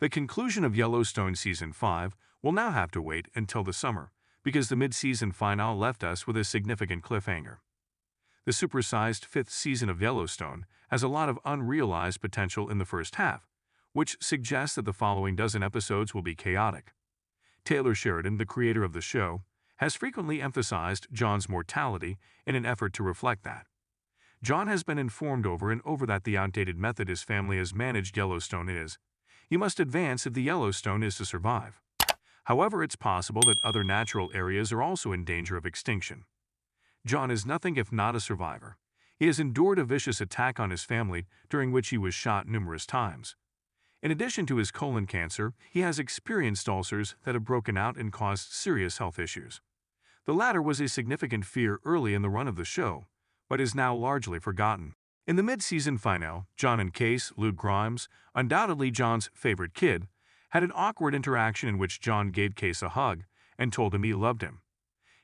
The conclusion of Yellowstone Season 5 will now have to wait until the summer, because the mid-season finale left us with a significant cliffhanger. The supersized fifth season of Yellowstone has a lot of unrealized potential in the first half, which suggests that the following dozen episodes will be chaotic. Taylor Sheridan, the creator of the show, has frequently emphasized John's mortality in an effort to reflect that. John has been informed over and over that the outdated method his family has managed Yellowstone is, you must advance if the Yellowstone is to survive. However, it's possible that other natural areas are also in danger of extinction. John is nothing if not a survivor. He has endured a vicious attack on his family during which he was shot numerous times. In addition to his colon cancer, he has experienced ulcers that have broken out and caused serious health issues. The latter was a significant fear early in the run of the show, but is now largely forgotten. In the mid-season finale, John and Case, Luke Grimes, undoubtedly John's favorite kid, had an awkward interaction in which John gave Case a hug and told him he loved him.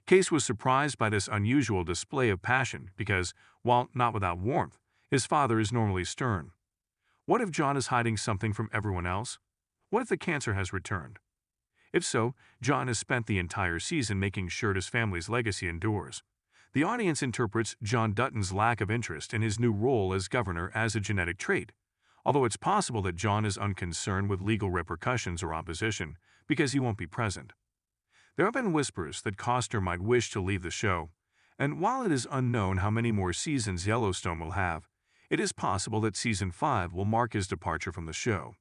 Case was surprised by this unusual display of passion because, while not without warmth, his father is normally stern. What if John is hiding something from everyone else? What if the cancer has returned? If so, John has spent the entire season making sure his family's legacy endures. The audience interprets John Dutton's lack of interest in his new role as governor as a genetic trait, although it's possible that John is unconcerned with legal repercussions or opposition because he won't be present. There have been whispers that Costner might wish to leave the show, and while it is unknown how many more seasons Yellowstone will have, it is possible that Season 5 will mark his departure from the show.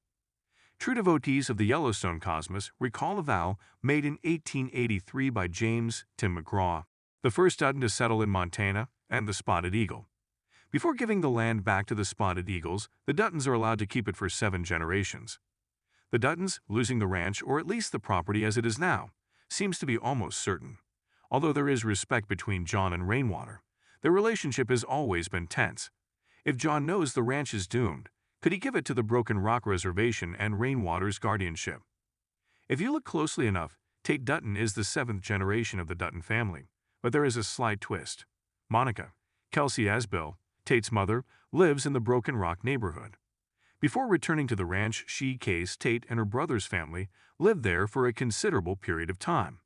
True devotees of the Yellowstone cosmos recall a vow made in 1883 by James Tim McGraw, the first Dutton to settle in Montana, and the Spotted Eagle. Before giving the land back to the Spotted Eagles, the Duttons are allowed to keep it for 7 generations. The Duttons losing the ranch, or at least the property as it is now, seems to be almost certain. Although there is respect between John and Rainwater, their relationship has always been tense. If John knows the ranch is doomed, could he give it to the Broken Rock Reservation and Rainwater's guardianship? If you look closely enough, Tate Dutton is the 7th generation of the Dutton family, but there is a slight twist. Monica, Kelsey Asbill, Tate's mother, lives in the Broken Rock neighborhood. Before returning to the ranch, she, Case, Tate, and her brother's family lived there for a considerable period of time.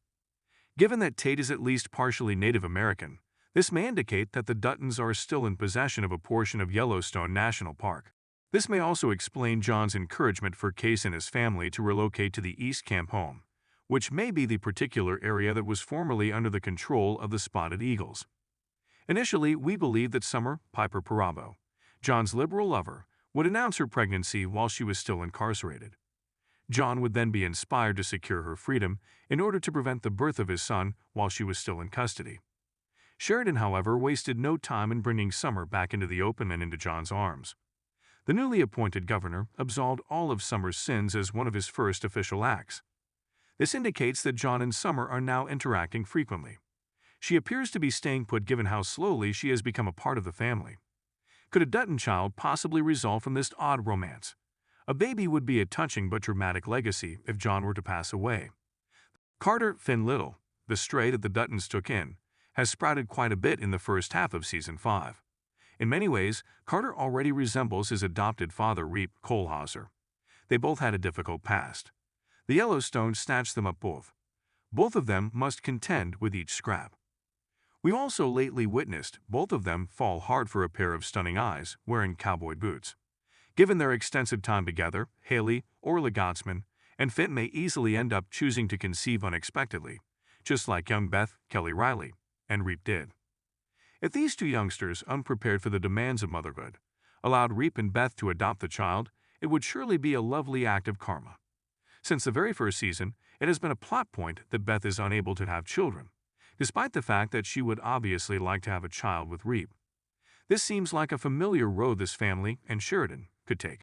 Given that Tate is at least partially Native American, this may indicate that the Duttons are still in possession of a portion of Yellowstone National Park. This may also explain John's encouragement for Case and his family to relocate to the East Camp home, which may be the particular area that was formerly under the control of the Spotted Eagles. Initially, we believed that Summer Piper Parabo, John's liberal lover, would announce her pregnancy while she was still incarcerated. John would then be inspired to secure her freedom in order to prevent the birth of his son while she was still in custody. Sheridan, however, wasted no time in bringing Summer back into the open and into John's arms. The newly appointed governor absolved all of Summer's sins as one of his first official acts. This indicates that John and Summer are now interacting frequently. She appears to be staying put given how slowly she has become a part of the family. Could a Dutton child possibly result from this odd romance? A baby would be a touching but dramatic legacy if John were to pass away. Carter Finn Little, the stray that the Duttons took in, has sprouted quite a bit in the first half of Season 5. In many ways, Carter already resembles his adopted father, Reep Kohlhauser. They both had a difficult past. The Yellowstone snatched them up both. Both of them must contend with each scrap. We also lately witnessed both of them fall hard for a pair of stunning eyes wearing cowboy boots. Given their extensive time together, Haley, Orla Gottsman, and Finn may easily end up choosing to conceive unexpectedly, just like young Beth Kelly Riley and Reep did. If these two youngsters, unprepared for the demands of motherhood, allowed Reep and Beth to adopt the child, it would surely be a lovely act of karma. Since the very first season, it has been a plot point that Beth is unable to have children, despite the fact that she would obviously like to have a child with Reep. This seems like a familiar road this family and Sheridan could take.